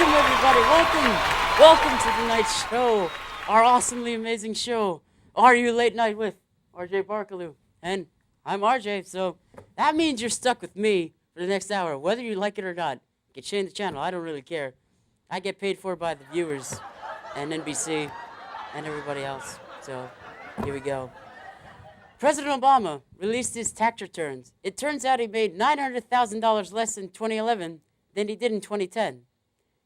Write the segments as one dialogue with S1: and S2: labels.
S1: Welcome, everybody. Welcome to tonight's show. Our awesomely amazing show. Are You Late Night with RJ Barkelew. And I'm RJ, so that means you're stuck with me for the next hour, whether you like it or not. You can change the channel. I don't really care. I get paid for by the viewers and NBC and everybody else. So here we go. President Obama released his tax returns. It turns out he made $900,000 less in 2011 than he did in 2010.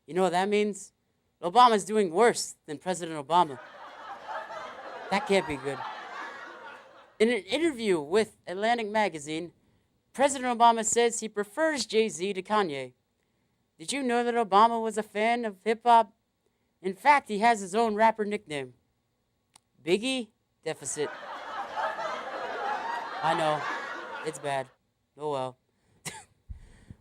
S1: You know what that means? Obama's doing worse than President Obama. That can't be good. In an interview with Atlantic Magazine, President Obama says he prefers Jay-Z to Kanye. Did you know that Obama was a fan of hip-hop? In fact, he has his own rapper nickname. Biggie Deficit. I know. It's bad. Oh well.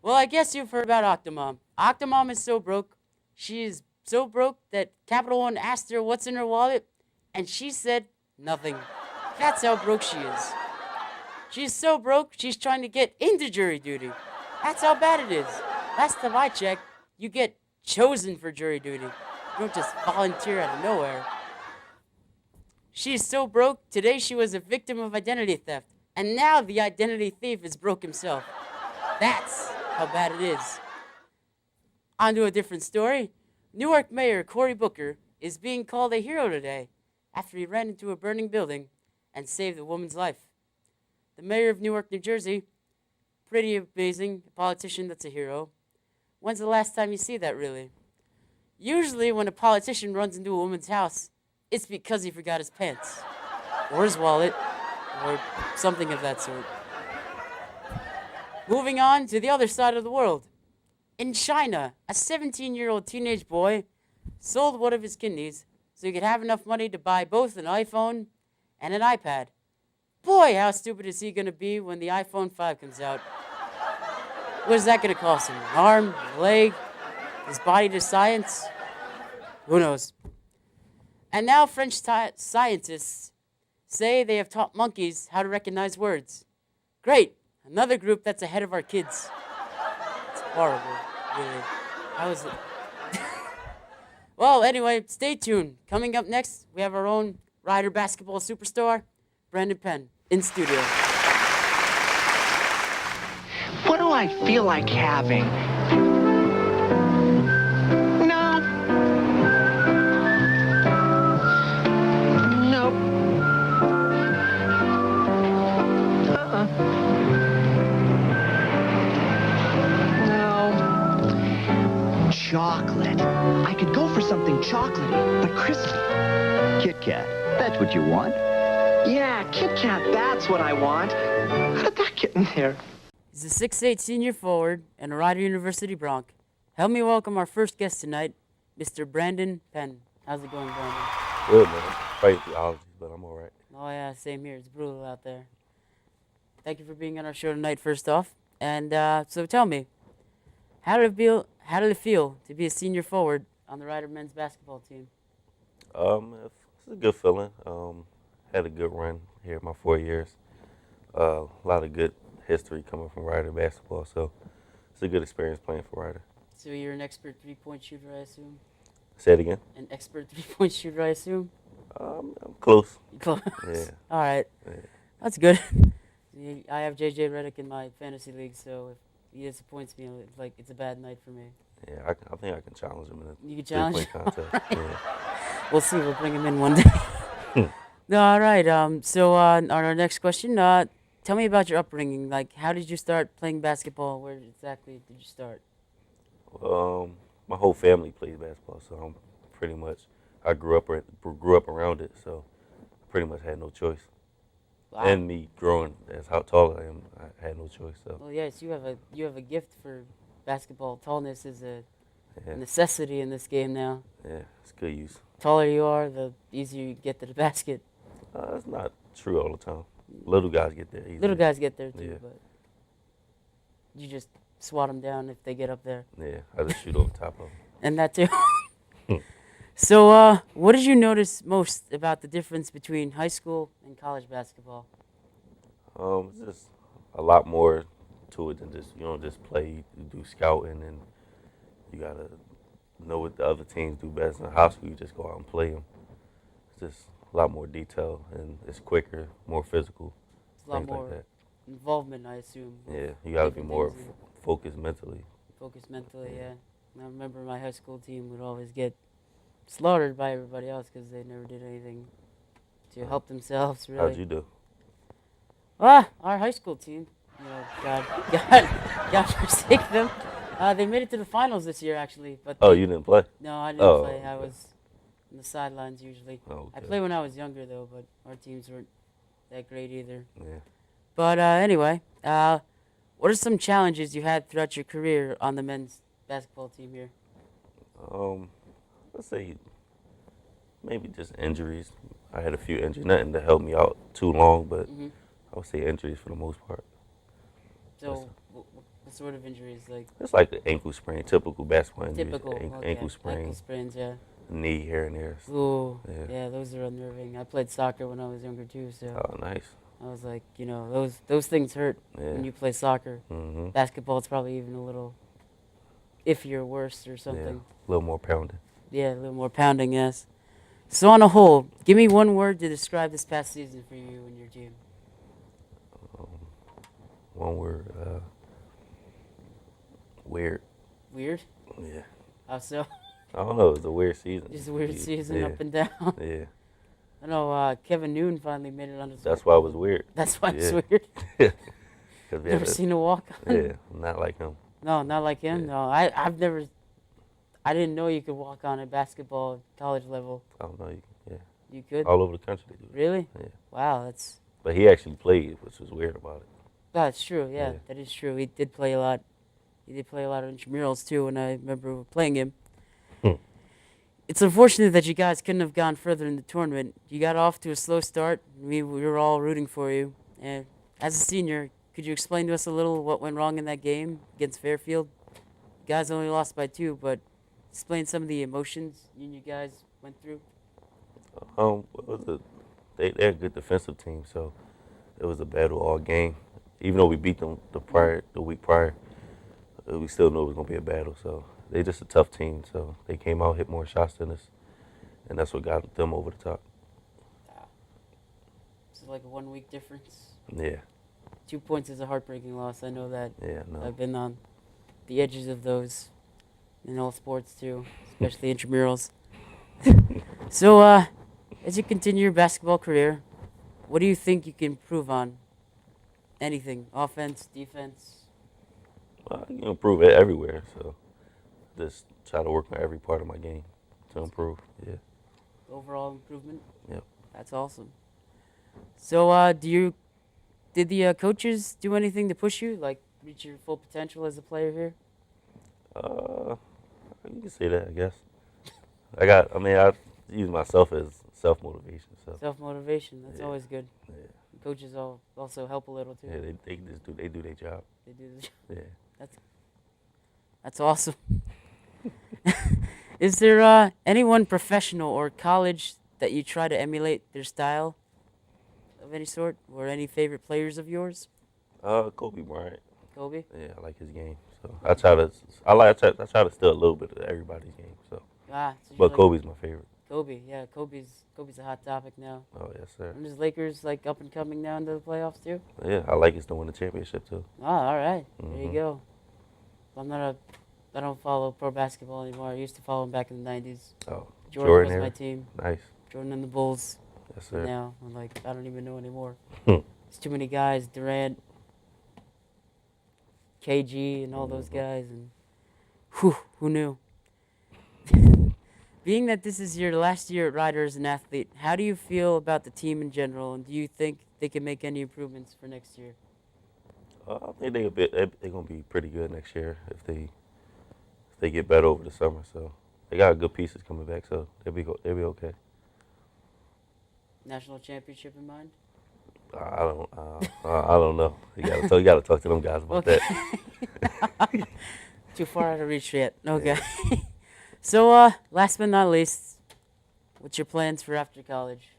S1: Well, I guess you've heard about Octomom. Octomom is so broke. She is so broke that Capital One asked her what's in her wallet, and she said nothing. That's how broke she is. She's so broke, she's trying to get into jury duty. That's how bad it is. Last time I checked, you get chosen for jury duty. You don't just volunteer out of nowhere. She's so broke, today she was a victim of identity theft. And now the identity thief is broke himself. That's how bad it is. On to a different story. Newark Mayor Cory Booker is being called a hero today after he ran into a burning building and saved a woman's life. The mayor of Newark, New Jersey, pretty amazing, a politician that's a hero. When's the last time you see that, really? Usually when a politician runs into a woman's house, it's because he forgot his pants, or his wallet, or something of that sort. Moving on to the other side of the world. In China, a 17-year-old teenage boy sold one of his kidneys so he could have enough money to buy both an iPhone and an iPad. Boy, how stupid is he going to be when the iPhone 5 comes out? What is that going to cost him? An arm? A leg? His body to science? Who knows? And now French scientists say they have taught monkeys how to recognize words. Great. Another group that's ahead of our kids. It's horrible, really. How is it? Well, anyway, stay tuned. Coming up next, we have our own Rider basketball superstar, Brandon Penn, in studio.
S2: What do I feel like having? No. Nope. No. Chocolate. I could go for something chocolatey, but crispy.
S3: Kit Kat, that's what you want?
S2: Yeah, Kit Kat, that's what I want. How did that get in there?
S1: He's a 6'8" senior forward and a Rider University Bronc. Help me welcome our first guest tonight, Mr. Brandon Penn. How's it going, Brandon?
S4: Good, man. Fighting through allergies, but I'm all right.
S1: Oh, yeah, same here. It's brutal out there. Thank you for being on our show tonight, first off. And so tell me, how did it feel to be a senior forward on the Rider men's basketball team?
S4: It's a good feeling. Had a good run here my 4 years. A lot of good history coming from Rider basketball, so it's a good experience playing for Rider.
S1: So you're an expert three-point shooter, I assume?
S4: Say it again.
S1: An expert three-point shooter, I assume?
S4: I'm close.
S1: Close.
S4: Yeah.
S1: All right.
S4: Yeah.
S1: That's good. I have J.J. Redick in my fantasy league, so if he disappoints me, it's a bad night for me.
S4: Yeah, I think I can challenge him in a
S1: You can challenge him?
S4: contest.
S1: Right.
S4: Yeah.
S1: We'll see. We'll bring him in one day. All right. So on our next question, tell me about your upbringing. Like, how did you start playing basketball? Where exactly did you start?
S4: My whole family plays basketball, so I'm pretty much I grew up around it, so I pretty much had no choice.
S1: Wow.
S4: And me growing as how tall I am, I had no choice. So
S1: Well, yes, you have a gift for basketball. Tallness is a
S4: yeah,
S1: necessity in this game now.
S4: yeah, it's good use.
S1: Taller you are, the easier you get to the basket.
S4: It's not true all the time. Little guys get there easy.
S1: Little guys get there too,
S4: Yeah.
S1: but you just swat them down if they get up there.
S4: Yeah, I just shoot over top of them.
S1: And that too. So, what did you notice most about the difference between high school and college basketball?
S4: It's just a lot more to it than just, you don't just play, you do scouting, and you gotta know what the other teams do best. In high school, you just go out and play them. It's just a lot more detail, and it's quicker, more physical,
S1: It's a lot
S4: things like
S1: more
S4: that.
S1: involvement, I assume. With
S4: Yeah, you got to be
S1: different
S4: more
S1: things and
S4: focused mentally.
S1: focused mentally. Yeah. And I remember my high school team would always get slaughtered by everybody else because they never did anything to help themselves. Really.
S4: How'd you do?
S1: Our high school team, God forsake them. They made it to the finals this year, actually. But
S4: Oh, you didn't play?
S1: no, I didn't
S4: Oh,
S1: play. I
S4: okay.
S1: was on the sidelines usually.
S4: Oh,
S1: I
S4: okay.
S1: played when I was younger, though, but our teams weren't that great either.
S4: Yeah.
S1: But anyway, what are some challenges you had throughout your career on the men's basketball team here?
S4: Um, let's say maybe just injuries. I had a few injuries, nothing to help me out too long, but
S1: Hmm.
S4: I would say injuries for the most part.
S1: So, what sort of injuries? Like
S4: It's like the ankle sprain, typical basketball injuries.
S1: typical okay.
S4: Ankle sprain,
S1: Ankle sprains, yeah.
S4: knee here and there.
S1: Ooh,
S4: Yeah.
S1: yeah, those are unnerving. I played soccer when I was younger too, so
S4: Oh, nice.
S1: I was like, those things hurt
S4: Yeah.
S1: when you play soccer.
S4: Mm-hmm.
S1: Basketball, it's probably even a little iffier, worse or
S4: Yeah,
S1: something.
S4: a little more pounding.
S1: Yeah, a little more pounding, yes. So on a whole, give me one word to describe this past season for you and your team.
S4: Um, one word, weird.
S1: Weird?
S4: Yeah.
S1: How so?
S4: I don't know. It was a weird season.
S1: Just a weird season,
S4: Yeah.
S1: up and down.
S4: Yeah.
S1: I know Kevin Noon finally made it on his.
S4: That's why it was weird.
S1: That's why it's
S4: Yeah.
S1: weird.
S4: 'Cause we
S1: Never
S4: had
S1: seen a walk on.
S4: yeah, not like him.
S1: No, not like him.
S4: Yeah.
S1: No, I've never. I didn't know you could walk on at basketball at college level.
S4: I don't know. Yeah.
S1: You could?
S4: All over the country they do that.
S1: Really?
S4: Yeah.
S1: Wow, that's
S4: But he actually played, which was weird about it.
S1: that's true. Yeah,
S4: Yeah.
S1: that is true. He did play a lot. He did play a lot of intramurals too, and I remember playing him.
S4: Hmm.
S1: It's unfortunate that you guys couldn't have gone further in the tournament. You got off to a slow start. We were all rooting for you. And as a senior, could you explain to us a little what went wrong in that game against Fairfield? You guys only lost by 2, but explain some of the emotions you and you guys went through.
S4: What was it? They're a good defensive team, so it was a battle all game. Even though we beat them the week prior, we still knew it was gonna be a battle. So they're just a tough team. So they came out, hit more shots than us, and that's what got them over the top.
S1: It's like a 1 week difference.
S4: Yeah,
S1: 2 points is a heartbreaking loss. I know that.
S4: yeah, no,
S1: I've been on the edges of those in all sports too, especially intramurals. So, as you continue your basketball career, what do you think you can improve on? Anything? Offense, defense?
S4: well, you can improve it everywhere. So just try to work on every part of my game to improve. Yeah,
S1: Overall improvement?
S4: Yep.
S1: That's awesome. So, did the coaches do anything to push you, like reach your full potential as a player here?
S4: you can say that, I guess. I use myself as self motivation. So
S1: Self motivation. That's
S4: Yeah.
S1: always good.
S4: yeah,
S1: Coaches also help a little too.
S4: yeah, they just do their job.
S1: They do the
S4: Yeah.
S1: That's awesome. Is there anyone professional or college that you try to emulate their style of any sort, or any favorite players of yours?
S4: Kobe Bryant.
S1: Kobe.
S4: Yeah, I like his game. So I try to steal a little bit of everybody's game. So,
S1: So you
S4: but
S1: like
S4: Kobe's my favorite.
S1: Kobe. Yeah, Kobe's a hot topic now.
S4: Oh yes, sir.
S1: And is Lakers like up and coming now into the playoffs too?
S4: Yeah, I like us to win the championship too.
S1: Oh, all right. There you
S4: Mhm.
S1: go. I don't follow pro basketball anymore. I used to follow them back in the '90s.
S4: Oh,
S1: Jordan was
S4: era.
S1: my team.
S4: Nice.
S1: Jordan and the Bulls.
S4: Yes, sir.
S1: Now I'm like, I don't even know anymore.
S4: Hmm.
S1: There's too many guys, Durant, KG, and all those
S4: Mhm.
S1: guys, and who knew? Being that this is your last year at Ryder as an athlete, how do you feel about the team in general, and do you think they can make any improvements for next year?
S4: I think they're gonna be pretty good next year if they get better over the summer. So they got good pieces coming back, so they'll be okay.
S1: National championship in mind?
S4: I don't know. You gotta talk to them guys about
S1: Okay.
S4: that.
S1: Too far out of reach yet. Okay. So, last but not least, what's your plans for after college?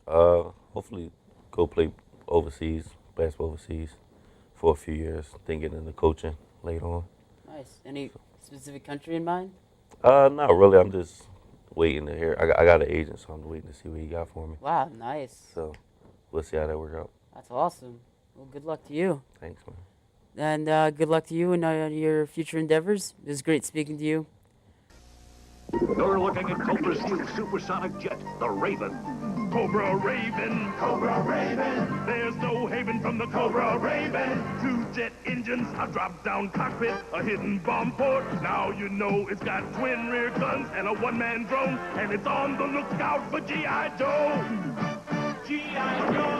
S4: Hopefully go play basketball overseas for a few years, then get into coaching later on.
S1: Nice. Any specific country in mind?
S4: Not really. I'm just waiting to hear. I got an agent, so I'm waiting to see what he got for me.
S1: Wow, nice.
S4: So we'll see how that works out.
S1: That's awesome. Well, good luck to you.
S4: Thanks, man.
S1: And good luck to you in your future endeavors. It was great speaking to you.
S5: You're looking at Cobra's new supersonic jet, the Raven. Cobra Raven. Cobra Raven. There's no haven from the Cobra Raven. 2 jet engines, a drop-down cockpit, a hidden bomb port. Now you know it's got twin rear guns and a one-man drone, and it's on the lookout for G.I. Joe. G.I. Joe.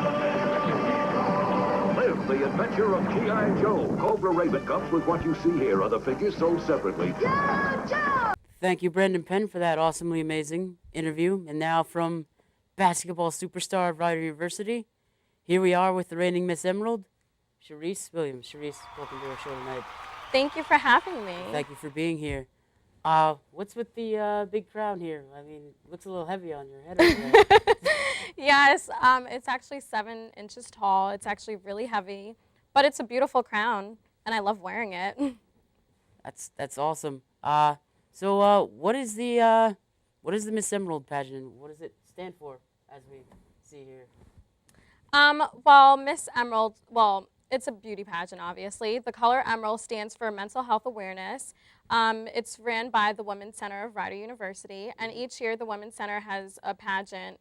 S5: Live the adventure of G.I. Joe. Cobra Raven comes with what you see here. Other figures sold separately.
S1: Thank you, Brendan Penn, for that awesomely amazing interview. And now from basketball superstar of Rider University, here we are with the reigning Miss Emerald, Charisse Williams. Charisse, welcome to our show tonight.
S6: Thank you for having me.
S1: Thank you for being here. What's with the big crown here? I mean, it looks a little heavy on your head over there.
S6: Yes, it's actually 7 inches tall. It's actually really heavy, but it's a beautiful crown, and I love wearing it.
S1: That's awesome. So what is the Miss Emerald pageant? What does it stand for, as we see here?
S6: Well, Miss Emerald, it's a beauty pageant, obviously. The color emerald stands for mental health awareness. It's ran by the Women's Center of Rider University, and each year the Women's Center has a pageant,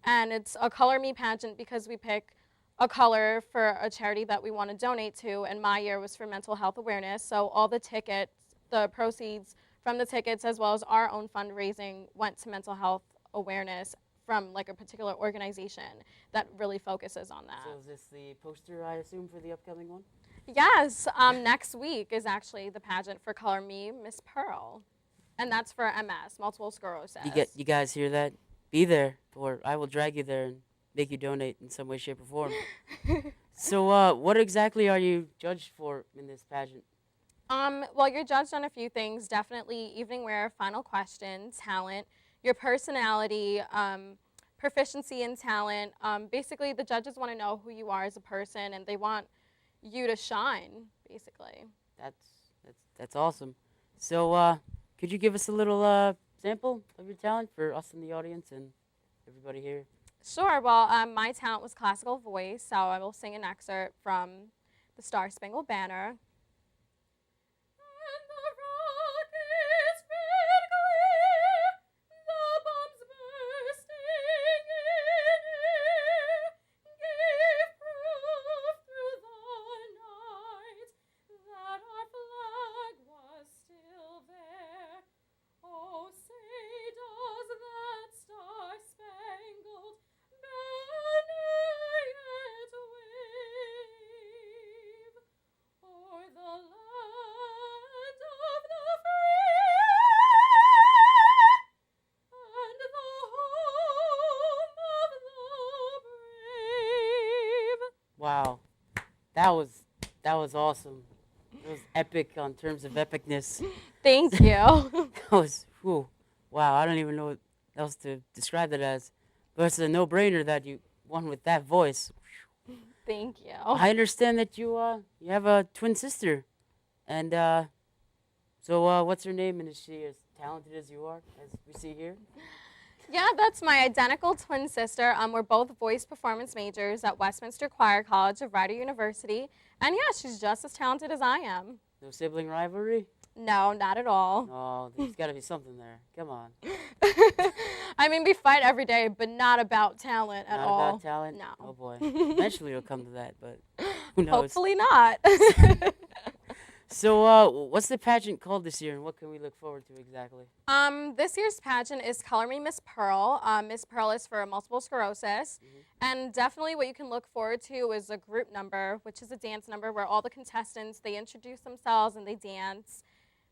S6: and it's a Color Me pageant because we pick a color for a charity that we want to donate to, and my year was for mental health awareness, so all the tickets, the proceeds from the tickets, as well as our own fundraising, went to mental health awareness from like a particular organization that really focuses on that.
S1: So is this the poster, I assume, for the upcoming one?
S6: Yes, next week is actually the pageant for Color Me, Miss Pearl, and that's for MS, multiple sclerosis.
S1: You guys hear that? Be there, or I will drag you there and make you donate in some way, shape, or form. So what exactly are you judged for in this pageant?
S6: Well, you're judged on a few things. Definitely evening wear, final question, talent, your personality, proficiency in talent. Basically, the judges want to know who you are as a person, and they want you to shine, basically.
S1: That's awesome. So could you give us a little sample of your talent for us in the audience and everybody here?
S6: Sure. Well, my talent was classical voice, so I will sing an excerpt from the Star Spangled Banner.
S1: Wow, that was awesome. It was epic on terms of epicness.
S6: Thank you.
S1: That was, whew, wow, I don't even know what else to describe that as. But it's a no-brainer that you won with that voice.
S6: Thank you.
S1: I understand that you have a twin sister. And so what's her name, and is she as talented as you are, as we see here?
S6: Yeah, that's my identical twin sister. We're both voice performance majors at Westminster Choir College of Rider University. And yeah, she's just as talented as I am.
S1: No sibling rivalry?
S6: No, not at all.
S1: Oh, there's got to be something there. Come on.
S6: I mean, we fight every day, but not about talent at all.
S1: Not about talent?
S6: No.
S1: Oh, boy. Eventually it'll come to that, but who knows?
S6: Hopefully not.
S1: So what's the pageant called this year, and what can we look forward to exactly?
S6: This year's pageant is Color Me Miss Pearl. Miss Pearl is for multiple sclerosis. And definitely what you can look forward to is a group number, which is a dance number where all the contestants, they introduce themselves and they dance.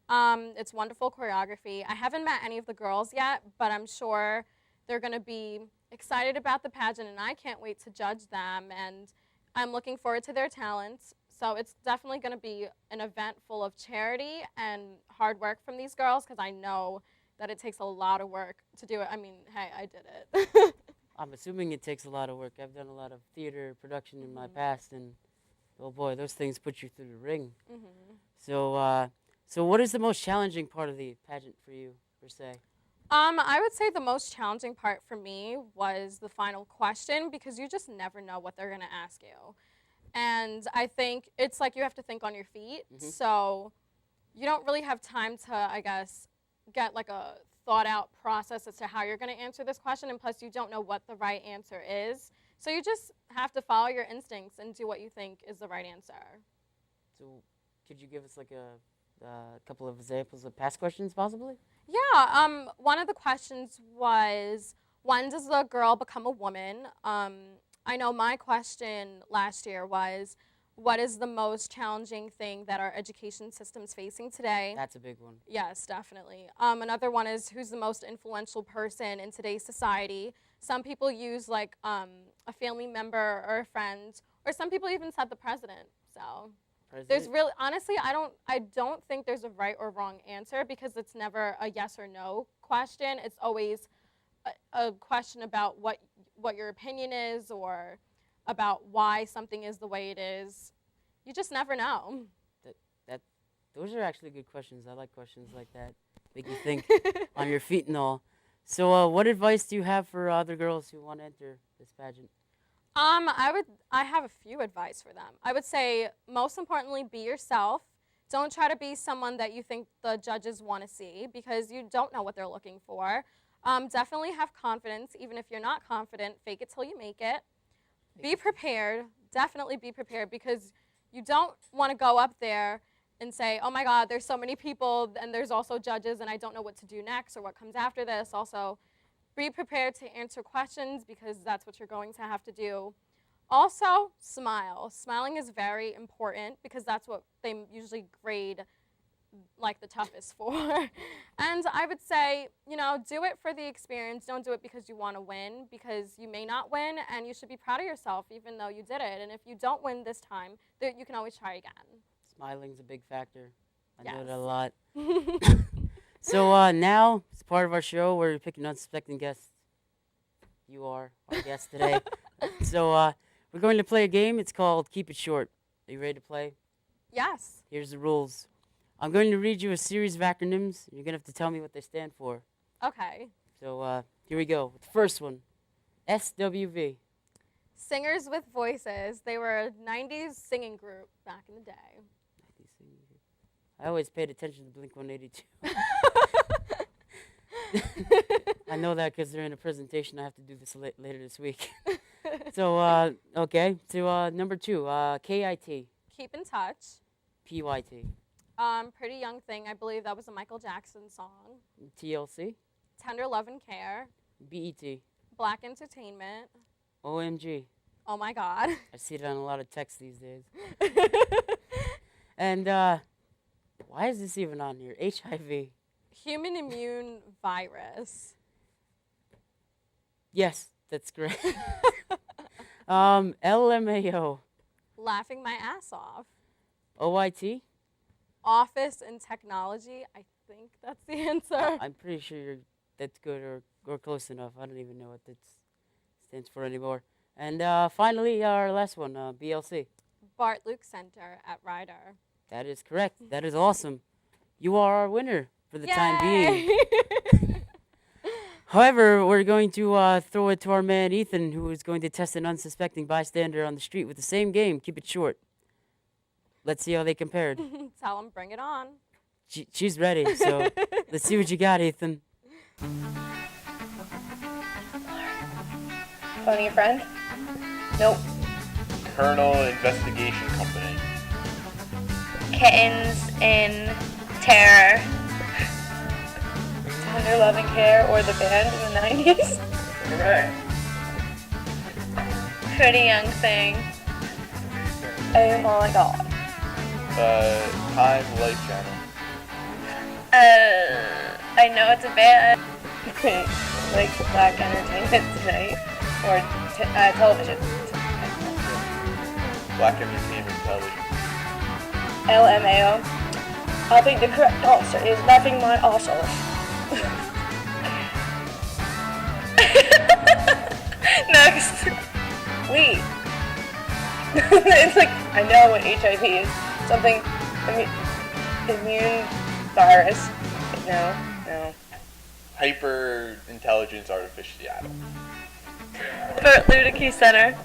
S6: It's wonderful choreography. I haven't met any of the girls yet, but I'm sure they're going to be excited about the pageant, and I can't wait to judge them. And I'm looking forward to their talents. So it's definitely going to be an event full of charity and hard work from these girls, because I know that it takes a lot of work to do it. I mean, hey, I did it.
S1: I'm assuming it takes a lot of work. I've done a lot of theater production in my past, and oh boy, those things put you through the ring. So, so what is the most challenging part of the pageant for you? per se?
S6: I would say the most challenging part for me was the final question because you just never know what they're going to ask you. And I think it's like you have to think on your feet. So you don't really have time to, I guess, get like a thought out process as to how you're going to answer this question. And plus, you don't know what the right answer is. So you just have to follow your instincts and do what you think is the right answer.
S1: So could you give us like a couple of examples of past questions, possibly?
S6: Yeah, one of the questions was, when does the girl become a woman? I know my question last year was, what is the most challenging thing that our education system's facing today?
S1: That's a big one.
S6: Yes, definitely. Another one is, who's the most influential person in today's society? Some people use like a family member or a friend, or some people even said the president. So. There's really, honestly, I don't think there's a right or wrong answer because it's never a yes or no question. It's always a question about what your opinion is or about why something is the way it is. You just never know.
S1: Those are actually good questions. I like questions like that. Make you think on your feet and all. So what advice do you have for other girls who want to enter this pageant?
S6: I have a few advice for them. I would say, most importantly, be yourself. Don't try to be someone that you think the judges want to see because you don't know what they're looking for. Definitely have confidence. Even if you're not confident, fake it till you make it. Be prepared. Definitely be prepared because you don't want to go up there and say, oh my God, there's so many people and there's also judges and I don't know what to do next or what comes after this. Also, be prepared to answer questions because that's what you're going to have to do. Also, smile. Smiling is very important because that's what they usually grade like the toughest for. And I would say, do it for the experience. Don't do it because you want to win because you may not win and you should be proud of yourself even though you did it. And if you don't win this time, you can always try again.
S1: Smiling's a big factor. I
S6: Yes.
S1: know that a lot. So now, as part of our show, we're picking unsuspecting guests. You are our guest today. So we're going to play a game. It's called Keep It Short. Are you ready to play?
S6: Yes.
S1: Here's the rules. I'm going to read you a series of acronyms. You're going to have to tell me what they stand for.
S6: Okay.
S1: So here we go. The first one, SWV.
S6: Singers with Voices. They were a 90s singing group back in the day.
S1: I always paid attention to Blink-182. I know that because they're in a presentation. I have to do this later this week. So, okay. So, number 2, KIT.
S6: Keep in Touch.
S1: PYT.
S6: Pretty Young Thing. I believe that was a Michael Jackson song.
S1: TLC.
S6: Tender Love and Care.
S1: BET.
S6: Black Entertainment.
S1: OMG.
S6: Oh my God.
S1: I see it on a lot of texts these days. And why is this even on here? HIV.
S6: Human Immune Virus.
S1: Yes, that's correct. LMAO.
S6: Laughing My Ass Off.
S1: OIT.
S6: Office and Technology. I think that's the answer.
S1: I'm pretty sure that's good or close enough. I don't even know what that stands for anymore. And finally, our last one, BLC.
S6: Bart Luke Center at Ryder.
S1: That is correct. That is awesome. You are our winner for the time
S6: Yay!
S1: being. However, we're going to throw it to our man Ethan, who is going to test an unsuspecting bystander on the street with the same game. Keep it short. Let's see how they compared.
S6: Tell him, bring it on.
S1: She's ready, so let's see what you got, Ethan.
S7: Phoning a friend? Nope.
S8: Colonel Investigation Company.
S7: Kittens in Terror. Tender Love and Care or the band in the 90s.
S8: Correct.
S7: Pretty Young Thing. Oh my God.
S8: Time Life Channel.
S7: I know it's a band. Like Black Entertainment Tonight. Or television.
S8: Black Entertainment Television.
S7: LMAO. I think the correct answer is Laughing My Arse Off. Next. Wait. It's like, I know what HIV is. Something, immune virus. No.
S8: Hyper Intelligence Artificial Seattle.
S7: Fort Ludicky Center.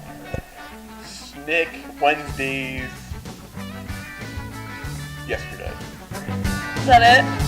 S8: Snick Wednesdays. Yesterday.
S7: Is that it?